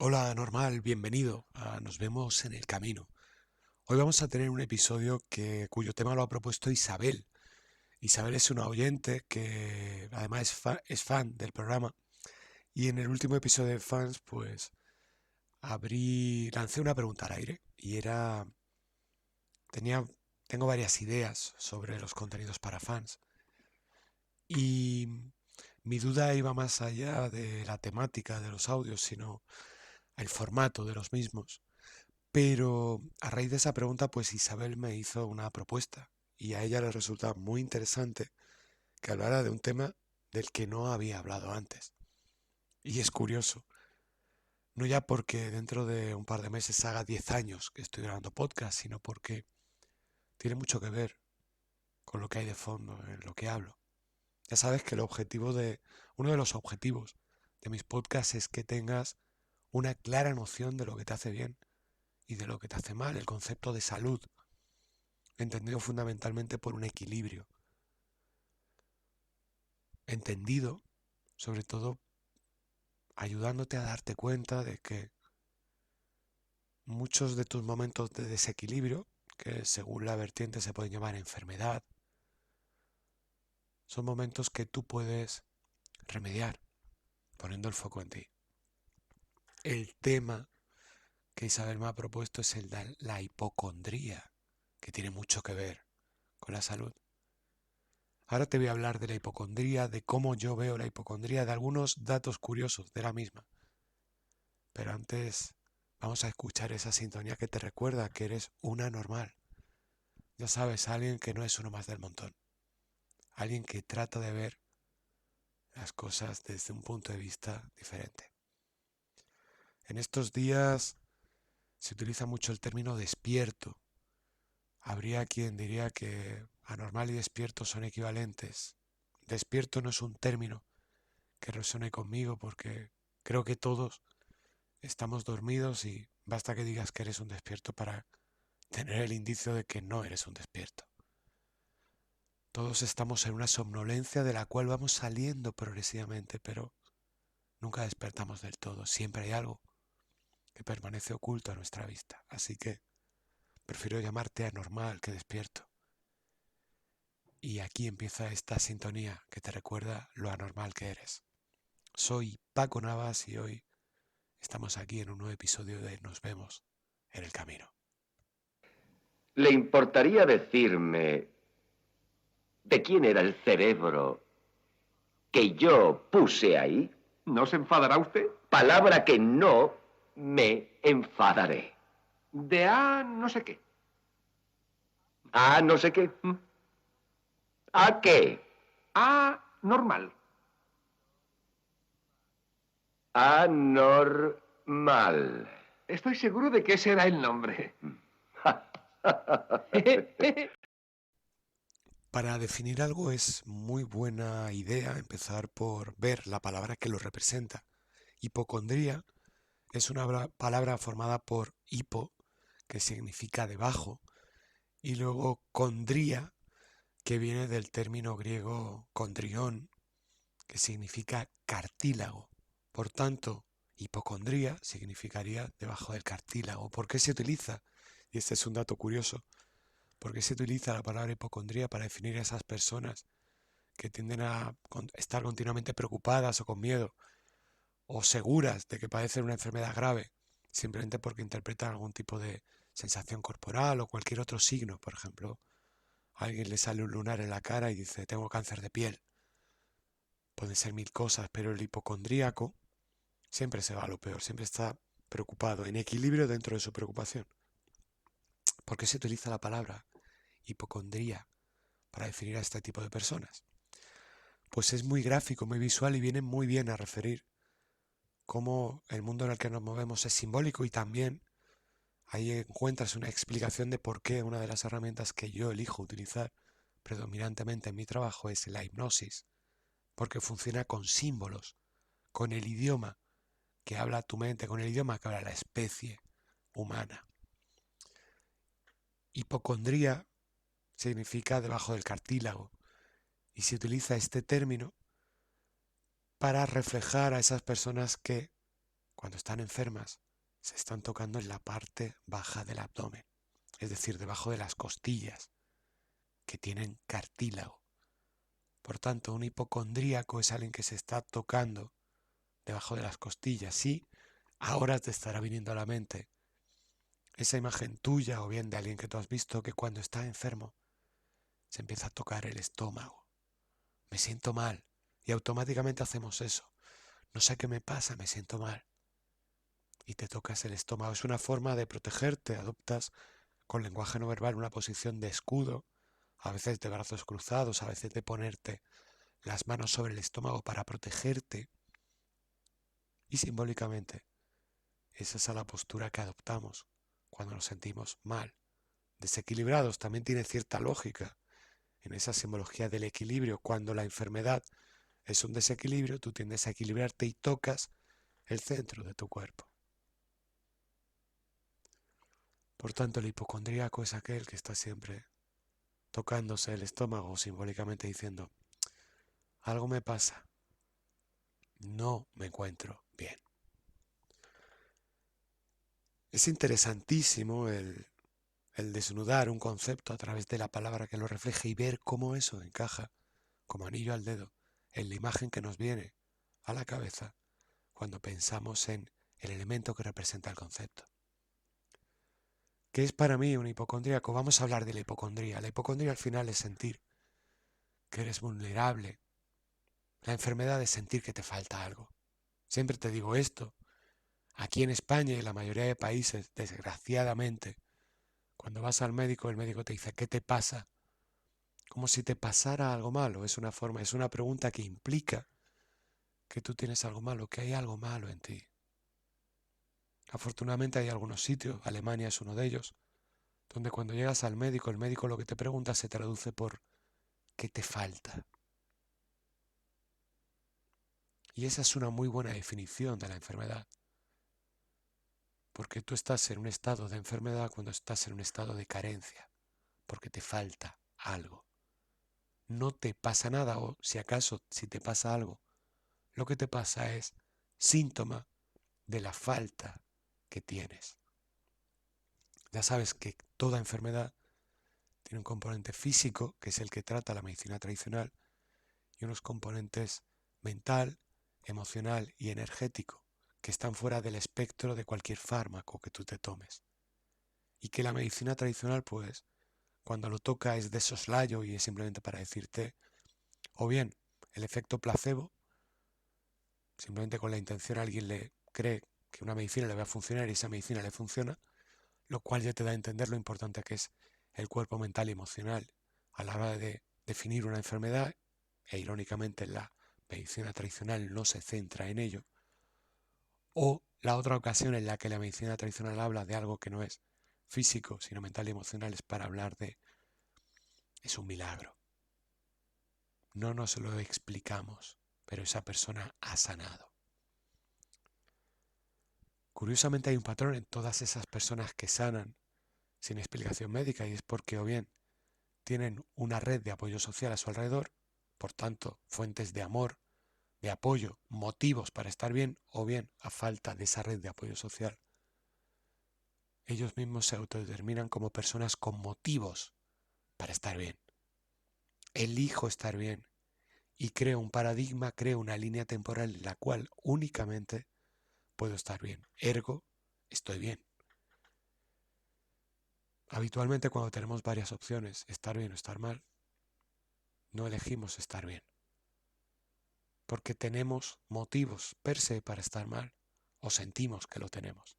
Hola, normal, bienvenido a Nos vemos en el camino. Hoy vamos a tener un episodio cuyo tema lo ha propuesto Isabel. Isabel es una oyente que además es fan del programa y en el último episodio de Fans pues lancé una pregunta al aire y tenía, tengo varias ideas sobre los contenidos para fans y mi duda iba más allá de la temática de los audios, sino el formato de los mismos. Pero a raíz de esa pregunta, pues Isabel me hizo una propuesta y a ella le resulta muy interesante que hablara de un tema del que no había hablado antes. Y es curioso, no ya porque dentro de un par de meses haga 10 años que estoy grabando podcast, sino porque tiene mucho que ver con lo que hay de fondo en lo que hablo. Ya sabes que uno de los objetivos de mis podcasts es que tengas una clara noción de lo que te hace bien y de lo que te hace mal, el concepto de salud entendido fundamentalmente por un equilibrio, entendido sobre todo ayudándote a darte cuenta de que muchos de tus momentos de desequilibrio, que según la vertiente se pueden llamar enfermedad, son momentos que tú puedes remediar poniendo el foco en ti. El tema que Isabel me ha propuesto es el de la hipocondría, que tiene mucho que ver con la salud. Ahora te voy a hablar de la hipocondría, de cómo yo veo la hipocondría, de algunos datos curiosos de la misma. Pero antes vamos a escuchar esa sintonía que te recuerda que eres una normal. Ya sabes, alguien que no es uno más del montón. Alguien que trata de ver las cosas desde un punto de vista diferente. En estos días se utiliza mucho el término despierto. Habría quien diría que anormal y despierto son equivalentes. Despierto no es un término que resuene conmigo porque creo que todos estamos dormidos y basta que digas que eres un despierto para tener el indicio de que no eres un despierto. Todos estamos en una somnolencia de la cual vamos saliendo progresivamente, pero nunca despertamos del todo. Siempre hay algo que permanece oculto a nuestra vista. Así que prefiero llamarte anormal que despierto. Y aquí empieza esta sintonía que te recuerda lo anormal que eres. Soy Paco Navas y hoy estamos aquí en un nuevo episodio de Nos vemos en el camino. ¿Le importaría decirme de quién era el cerebro que yo puse ahí? ¿No se enfadará usted? Palabra que no me enfadaré. De A no sé qué. Ah, no sé qué. ¿Mm? ¿A qué? A normal. Anormal. Estoy seguro de que ese era el nombre. Para definir algo es muy buena idea empezar por ver la palabra que lo representa. Hipocondría es una palabra formada por hipo, que significa debajo, y luego condría, que viene del término griego condrión, que significa cartílago. Por tanto, hipocondría significaría debajo del cartílago. ¿Por qué se utiliza? Y este es un dato curioso. ¿Por qué se utiliza la palabra hipocondría para definir a esas personas que tienden a estar continuamente preocupadas o con miedo o seguras de que padecen una enfermedad grave, simplemente porque interpretan algún tipo de sensación corporal o cualquier otro signo? Por ejemplo, a alguien le sale un lunar en la cara y dice tengo cáncer de piel. Pueden ser mil cosas, pero el hipocondríaco siempre se va a lo peor, siempre está preocupado, en equilibrio dentro de su preocupación. ¿Por qué se utiliza la palabra hipocondría para definir a este tipo de personas? Pues es muy gráfico, muy visual y viene muy bien a referir cómo el mundo en el que nos movemos es simbólico, y también ahí encuentras una explicación de por qué una de las herramientas que yo elijo utilizar predominantemente en mi trabajo es la hipnosis, porque funciona con símbolos, con el idioma que habla tu mente, con el idioma que habla la especie humana. Hipocondría significa debajo del cartílago y se utiliza este término para reflejar a esas personas que cuando están enfermas, se están tocando en la parte baja del abdomen, es decir, debajo de las costillas, que tienen cartílago. Por tanto, un hipocondríaco es alguien que se está tocando debajo de las costillas. Sí, ahora te estará viniendo a la mente esa imagen tuya o bien de alguien que tú has visto que cuando está enfermo se empieza a tocar el estómago. Me siento mal y automáticamente hacemos eso. No sé qué me pasa, me siento mal. Y te tocas el estómago. Es una forma de protegerte. Adoptas con lenguaje no verbal una posición de escudo, a veces de brazos cruzados, a veces de ponerte las manos sobre el estómago para protegerte. Y simbólicamente, esa es la postura que adoptamos cuando nos sentimos mal, desequilibrados. También tiene cierta lógica en esa simbología del equilibrio. Cuando la enfermedad es un desequilibrio, tú tiendes a equilibrarte y tocas el centro de tu cuerpo. Por tanto, el hipocondríaco es aquel que está siempre tocándose el estómago, simbólicamente diciendo, algo me pasa, no me encuentro bien. Es interesantísimo el desnudar un concepto a través de la palabra que lo refleja y ver cómo eso encaja como anillo al dedo en la imagen que nos viene a la cabeza cuando pensamos en el elemento que representa el concepto. ¿Qué es para mí un hipocondríaco? Vamos a hablar de la hipocondría. La hipocondría al final es sentir que eres vulnerable. La enfermedad es sentir que te falta algo. Siempre te digo esto. Aquí en España y en la mayoría de países, desgraciadamente, cuando vas al médico, el médico te dice, ¿qué te pasa? Como si te pasara algo malo. Es una pregunta que implica que tú tienes algo malo, que hay algo malo en ti. Afortunadamente hay algunos sitios, Alemania es uno de ellos, donde cuando llegas al médico, el médico lo que te pregunta se traduce por ¿qué te falta? Y esa es una muy buena definición de la enfermedad. Porque tú estás en un estado de enfermedad cuando estás en un estado de carencia, porque te falta algo. No te pasa nada, o si acaso, si te pasa algo, lo que te pasa es síntoma de la falta que tienes. Ya sabes que toda enfermedad tiene un componente físico, que es el que trata la medicina tradicional, y unos componentes mental, emocional y energético, que están fuera del espectro de cualquier fármaco que tú te tomes. Y que la medicina tradicional, pues, cuando lo toca es de soslayo y es simplemente para decirte, o bien el efecto placebo, simplemente con la intención alguien le cree que una medicina le va a funcionar y esa medicina le funciona, lo cual ya te da a entender lo importante que es el cuerpo mental y emocional a la hora de definir una enfermedad, e irónicamente la medicina tradicional no se centra en ello, o la otra ocasión en la que la medicina tradicional habla de algo que no es físico, sino mental y emocional, es para hablar de es un milagro. No nos lo explicamos, pero esa persona ha sanado. Curiosamente hay un patrón en todas esas personas que sanan sin explicación médica y es porque o bien tienen una red de apoyo social a su alrededor, por tanto, fuentes de amor, de apoyo, motivos para estar bien, o bien, a falta de esa red de apoyo social, ellos mismos se autodeterminan como personas con motivos para estar bien. Elijo estar bien y creo un paradigma, creo una línea temporal en la cual únicamente puedo estar bien. Ergo, estoy bien. Habitualmente cuando tenemos varias opciones, estar bien o estar mal, no elegimos estar bien. Porque tenemos motivos per se para estar mal, o sentimos que lo tenemos.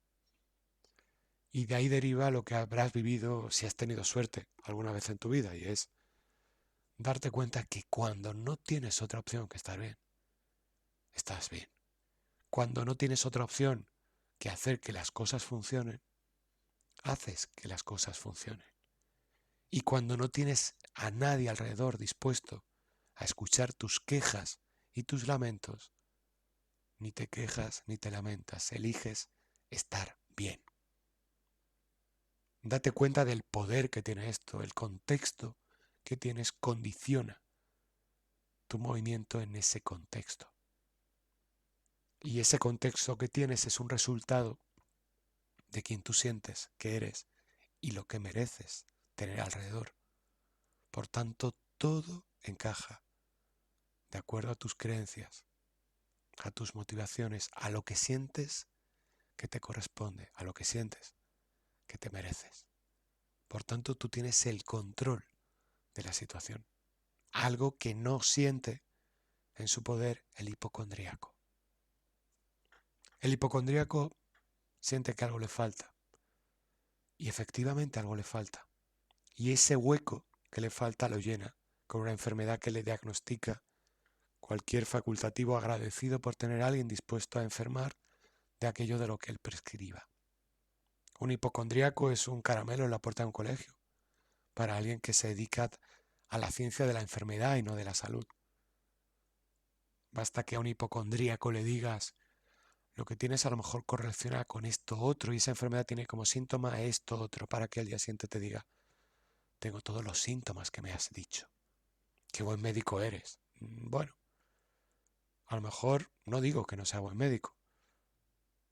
Y de ahí deriva lo que habrás vivido si has tenido suerte alguna vez en tu vida, y es darte cuenta que cuando no tienes otra opción que estar bien, estás bien. Cuando no tienes otra opción que hacer que las cosas funcionen, haces que las cosas funcionen. Y cuando no tienes a nadie alrededor dispuesto a escuchar tus quejas y tus lamentos, ni te quejas ni te lamentas, eliges estar bien. Date cuenta del poder que tiene esto, el contexto que tienes condiciona tu movimiento en ese contexto. Y ese contexto que tienes es un resultado de quien tú sientes que eres y lo que mereces tener alrededor. Por tanto, todo encaja de acuerdo a tus creencias, a tus motivaciones, a lo que sientes que te corresponde, a lo que sientes que te mereces. Por tanto, tú tienes el control de la situación, algo que no siente en su poder el hipocondríaco. El hipocondríaco siente que algo le falta, y efectivamente algo le falta, y ese hueco que le falta lo llena con una enfermedad que le diagnostica cualquier facultativo agradecido por tener a alguien dispuesto a enfermar de aquello de lo que él prescriba. Un hipocondríaco es un caramelo en la puerta de un colegio para alguien que se dedica a la ciencia de la enfermedad y no de la salud. Basta que a un hipocondríaco le digas: lo que tienes a lo mejor correlaciona con esto otro y esa enfermedad tiene como síntoma esto otro, para que al día siguiente te diga: tengo todos los síntomas que me has dicho. Qué buen médico eres. Bueno, a lo mejor no digo que no sea buen médico.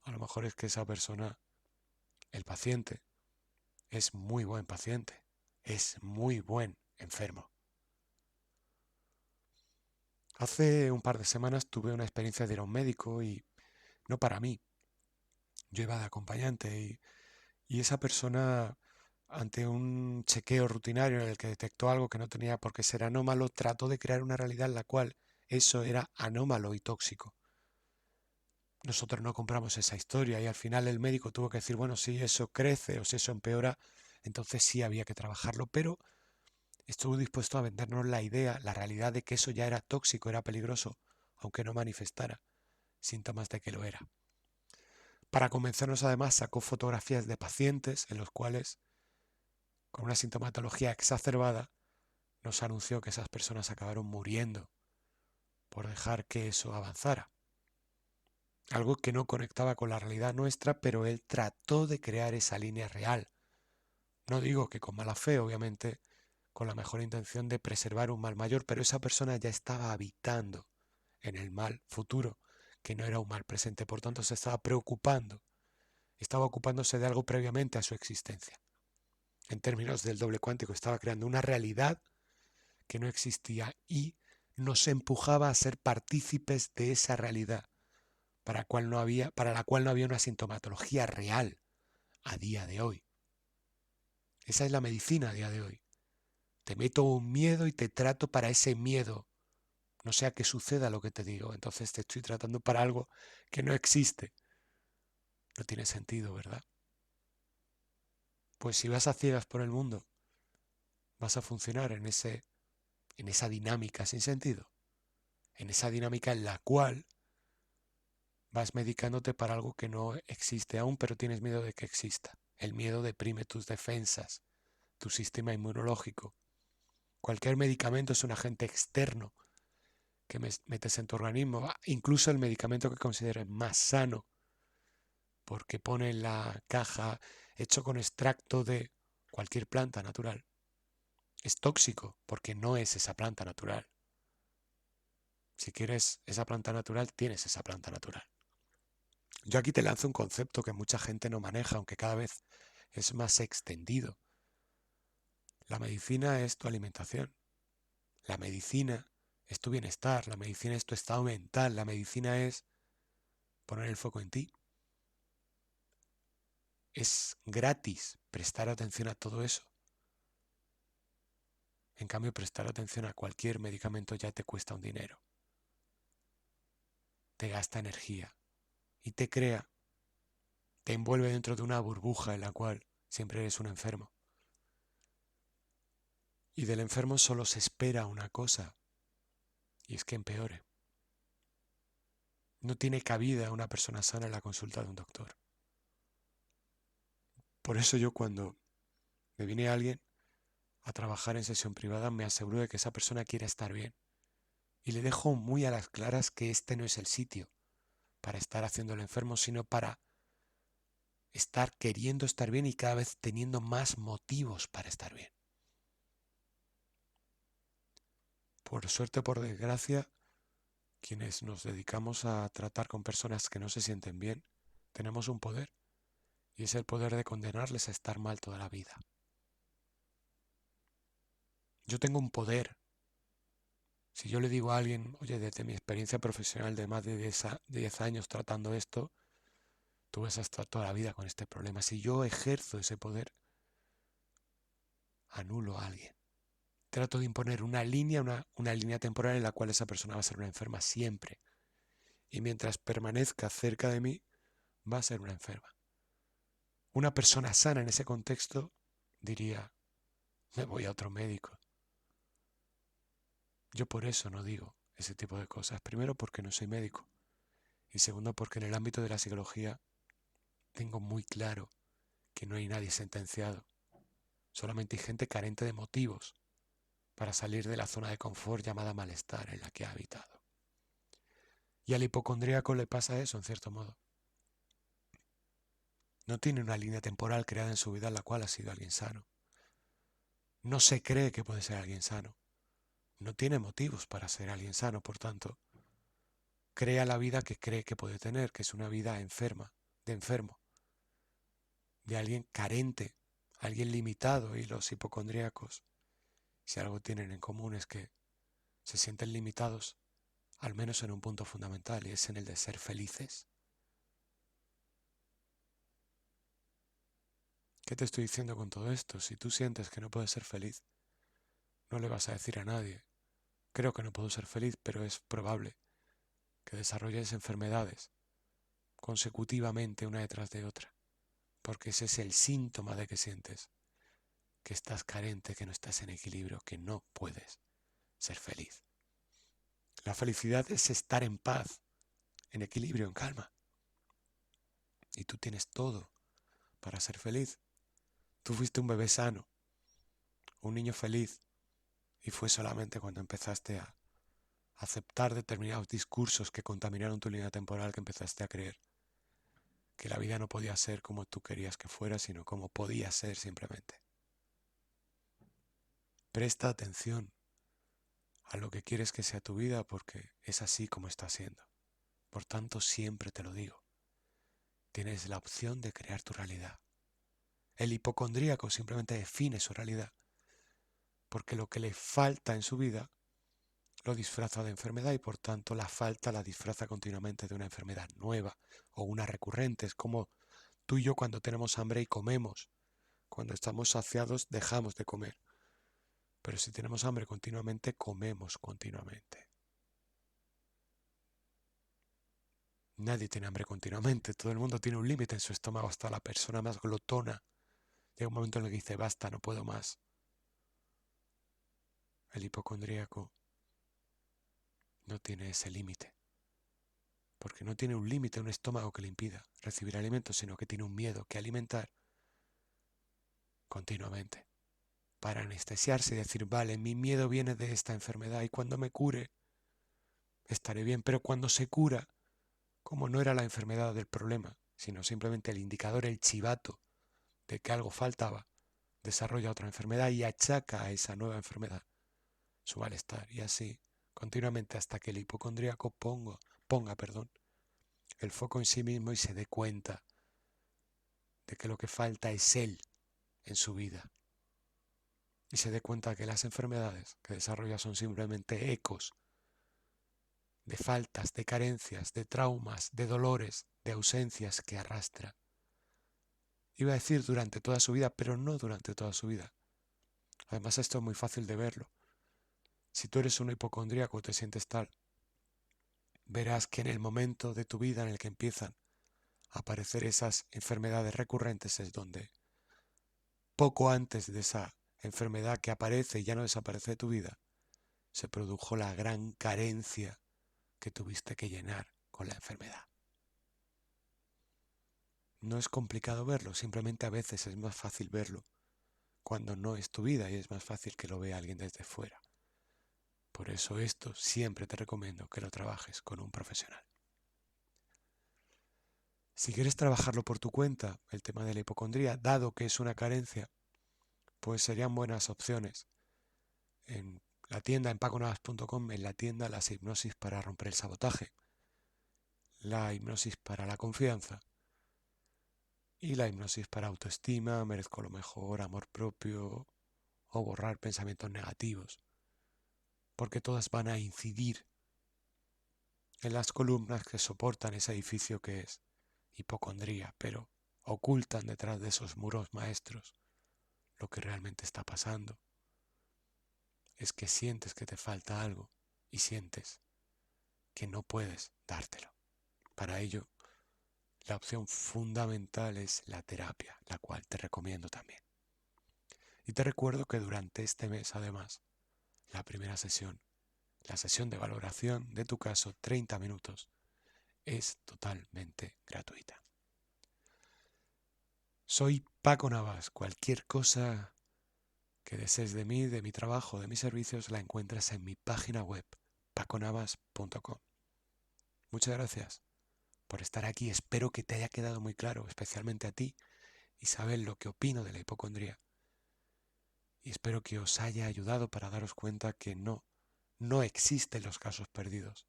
A lo mejor es que esa persona, el paciente, es muy buen paciente, es muy buen enfermo. Hace un par de semanas tuve una experiencia de ir a un médico y no para mí. Yo iba de acompañante y esa persona, ante un chequeo rutinario en el que detectó algo que no tenía por qué ser anómalo, trató de crear una realidad en la cual eso era anómalo y tóxico. Nosotros no compramos esa historia y al final el médico tuvo que decir: bueno, si eso crece o si eso empeora, entonces sí había que trabajarlo, pero estuvo dispuesto a vendernos la idea, la realidad de que eso ya era tóxico, era peligroso, aunque no manifestara síntomas de que lo era. Para convencernos, además, sacó fotografías de pacientes en los cuales, con una sintomatología exacerbada, nos anunció que esas personas acabaron muriendo por dejar que eso avanzara. Algo que no conectaba con la realidad nuestra, pero él trató de crear esa línea real. No digo que con mala fe, obviamente, con la mejor intención de preservar un mal mayor, pero esa persona ya estaba habitando en el mal futuro, que no era un mal presente, por tanto se estaba preocupando, estaba ocupándose de algo previamente a su existencia. En términos del doble cuántico, estaba creando una realidad que no existía y nos empujaba a ser partícipes de esa realidad para la cual no había una sintomatología real a día de hoy. Esa es la medicina a día de hoy. Te meto un miedo y te trato para ese miedo, no sea que suceda lo que te digo. Entonces te estoy tratando para algo que no existe. No tiene sentido, ¿verdad? Pues si vas a ciegas por el mundo, vas a funcionar en esa dinámica sin sentido, en esa dinámica en la cual vas medicándote para algo que no existe aún, pero tienes miedo de que exista. El miedo deprime tus defensas, tu sistema inmunológico. Cualquier medicamento es un agente externo que metes en tu organismo, incluso el medicamento que consideres más sano, porque pone en la caja hecho con extracto de cualquier planta natural. Es tóxico porque no es esa planta natural. Si quieres esa planta natural, tienes esa planta natural. Yo aquí te lanzo un concepto que mucha gente no maneja, aunque cada vez es más extendido. La medicina es tu alimentación. La medicina es tu bienestar. La medicina es tu estado mental. La medicina es poner el foco en ti. Es gratis prestar atención a todo eso. En cambio, prestar atención a cualquier medicamento ya te cuesta un dinero. Te gasta energía y te envuelve dentro de una burbuja en la cual siempre eres un enfermo. Y del enfermo solo se espera una cosa, y es que empeore. No tiene cabida una persona sana en la consulta de un doctor. Por eso yo, cuando me viene alguien a trabajar en sesión privada, me aseguro de que esa persona quiera estar bien. Y le dejo muy a las claras que este no es el sitio para estar haciendo el enfermo, sino para estar queriendo estar bien y cada vez teniendo más motivos para estar bien. Por suerte o por desgracia, quienes nos dedicamos a tratar con personas que no se sienten bien, tenemos un poder, y es el poder de condenarles a estar mal toda la vida. Yo tengo un poder. Si yo le digo a alguien, oye, desde mi experiencia profesional de más de 10 años tratando esto, tú vas a estar toda la vida con este problema. Si yo ejerzo ese poder, anulo a alguien. Trato de imponer una línea temporal en la cual esa persona va a ser una enferma siempre. Y mientras permanezca cerca de mí, va a ser una enferma. Una persona sana en ese contexto diría, me voy a otro médico. Yo por eso no digo ese tipo de cosas. Primero porque no soy médico. Y segundo porque en el ámbito de la psicología tengo muy claro que no hay nadie sentenciado. Solamente hay gente carente de motivos para salir de la zona de confort llamada malestar en la que ha habitado. Y al hipocondríaco le pasa eso, en cierto modo. No tiene una línea temporal creada en su vida en la cual ha sido alguien sano. No se cree que puede ser alguien sano. No tiene motivos para ser alguien sano, por tanto, crea la vida que cree que puede tener, que es una vida enferma, de enfermo, de alguien carente, alguien limitado. Y los hipocondríacos, si algo tienen en común es que se sienten limitados, al menos en un punto fundamental, y es en el de ser felices. ¿Qué te estoy diciendo con todo esto? Si tú sientes que no puedes ser feliz, no le vas a decir a nadie, creo que no puedo ser feliz, pero es probable que desarrolles enfermedades consecutivamente una detrás de otra, porque ese es el síntoma de que sientes que estás carente, que no estás en equilibrio, que no puedes ser feliz. La felicidad es estar en paz, en equilibrio, en calma. Y tú tienes todo para ser feliz. Tú fuiste un bebé sano, un niño feliz, y fue solamente cuando empezaste a aceptar determinados discursos que contaminaron tu línea temporal que empezaste a creer que la vida no podía ser como tú querías que fuera, sino como podía ser simplemente. Presta atención a lo que quieres que sea tu vida porque es así como está siendo. Por tanto, siempre te lo digo, tienes la opción de crear tu realidad. El hipocondríaco simplemente define su realidad porque lo que le falta en su vida lo disfraza de enfermedad y por tanto la falta la disfraza continuamente de una enfermedad nueva o una recurrente. Es como tú y yo cuando tenemos hambre y comemos. Cuando estamos saciados dejamos de comer. Pero si tenemos hambre continuamente, comemos continuamente. Nadie tiene hambre continuamente. Todo el mundo tiene un límite en su estómago. Hasta la persona más glotona llega un momento en el que dice, basta, no puedo más. El hipocondríaco no tiene ese límite. Porque no tiene un límite, un estómago que le impida recibir alimentos, sino que tiene un miedo que alimentar continuamente. Para anestesiarse y decir, vale, mi miedo viene de esta enfermedad y cuando me cure estaré bien. Pero cuando se cura, como no era la enfermedad del problema, sino simplemente el indicador, el chivato de que algo faltaba, desarrolla otra enfermedad y achaca a esa nueva enfermedad su malestar. Y así, continuamente hasta que el hipocondríaco ponga el foco en sí mismo y se dé cuenta de que lo que falta es él en su vida. Y se dé cuenta que las enfermedades que desarrolla son simplemente ecos de faltas, de carencias, de traumas, de dolores, de ausencias que arrastra. Iba a decir durante toda su vida, pero no durante toda su vida. Además, esto es muy fácil de verlo. Si tú eres un hipocondríaco o te sientes tal, verás que en el momento de tu vida en el que empiezan a aparecer esas enfermedades recurrentes es donde, poco antes de esa enfermedad que aparece y ya no desaparece de tu vida, se produjo la gran carencia que tuviste que llenar con la enfermedad. No es complicado verlo, simplemente a veces es más fácil verlo cuando no es tu vida y es más fácil que lo vea alguien desde fuera. Por eso esto siempre te recomiendo que lo trabajes con un profesional. Si quieres trabajarlo por tu cuenta, el tema de la hipocondría, dado que es una carencia, pues serían buenas opciones en La tienda en paconavas.com, en la tienda las hipnosis para romper el sabotaje, la hipnosis para la confianza y la hipnosis para autoestima, merezco lo mejor, amor propio o borrar pensamientos negativos, porque todas van a incidir en las columnas que soportan ese edificio que es hipocondría, pero ocultan detrás de esos muros maestros lo que realmente está pasando. Es que sientes que te falta algo y sientes que no puedes dártelo. Para ello, la opción fundamental es la terapia, la cual te recomiendo también. Y te recuerdo que durante este mes, además, la primera sesión, la sesión de valoración de tu caso, 30 minutos, es totalmente gratuita. Soy Paco Navas. Cualquier cosa que desees de mí, de mi trabajo, de mis servicios, la encuentras en mi página web, paconavas.com. Muchas gracias por estar aquí. Espero que te haya quedado muy claro, especialmente a ti, Isabel, lo que opino de la hipocondría. Y espero que os haya ayudado para daros cuenta que no existen los casos perdidos.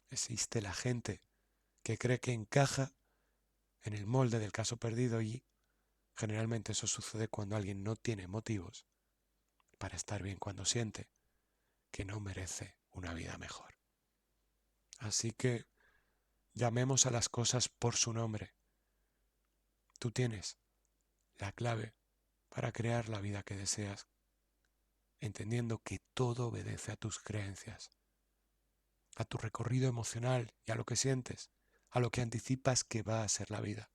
Existe la gente que cree que encaja en el molde del caso perdido y generalmente eso sucede cuando alguien no tiene motivos para estar bien, cuando siente que no merece una vida mejor. Así que llamemos a las cosas por su nombre. Tú tienes la clave para crear la vida que deseas, entendiendo que todo obedece a tus creencias, a tu recorrido emocional y a lo que sientes, a lo que anticipas que va a ser la vida.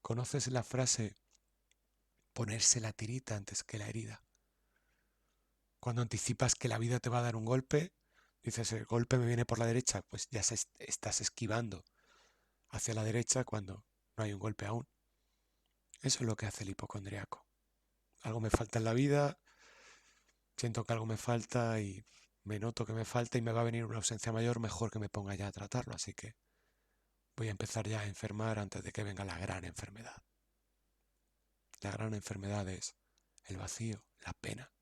¿Conoces la frase ponerse la tirita antes que la herida? Cuando anticipas que la vida te va a dar un golpe, dices, el golpe me viene por la derecha, pues ya estás esquivando hacia la derecha cuando no hay un golpe aún. Eso es lo que hace el hipocondriaco. Algo me falta en la vida, siento que algo me falta y me noto que me falta y me va a venir una ausencia mayor, mejor que me ponga ya a tratarlo. Así que voy a empezar ya a enfermar antes de que venga la gran enfermedad. La gran enfermedad es el vacío, la pena,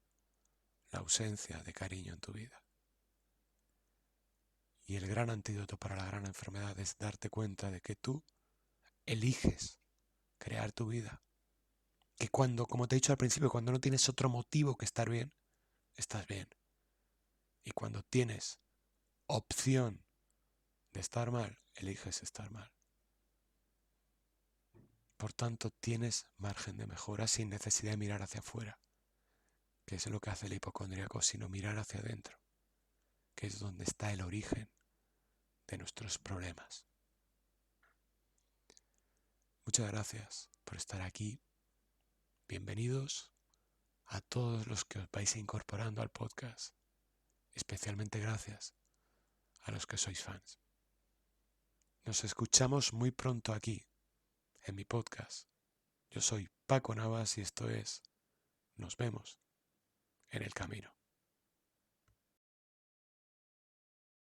la ausencia de cariño en tu vida. Y el gran antídoto para la gran enfermedad es darte cuenta de que tú eliges crear tu vida. Que cuando, como te he dicho al principio, cuando no tienes otro motivo que estar bien, estás bien. Y cuando tienes opción de estar mal, eliges estar mal. Por tanto, tienes margen de mejora sin necesidad de mirar hacia afuera, que es lo que hace el hipocondríaco, sino mirar hacia adentro, que es donde está el origen de nuestros problemas. Muchas gracias por estar aquí. Bienvenidos a todos los que os vais incorporando al podcast. Especialmente gracias a los que sois fans. Nos escuchamos muy pronto aquí, en mi podcast. Yo soy Paco Navas y esto es Nos vemos en el camino.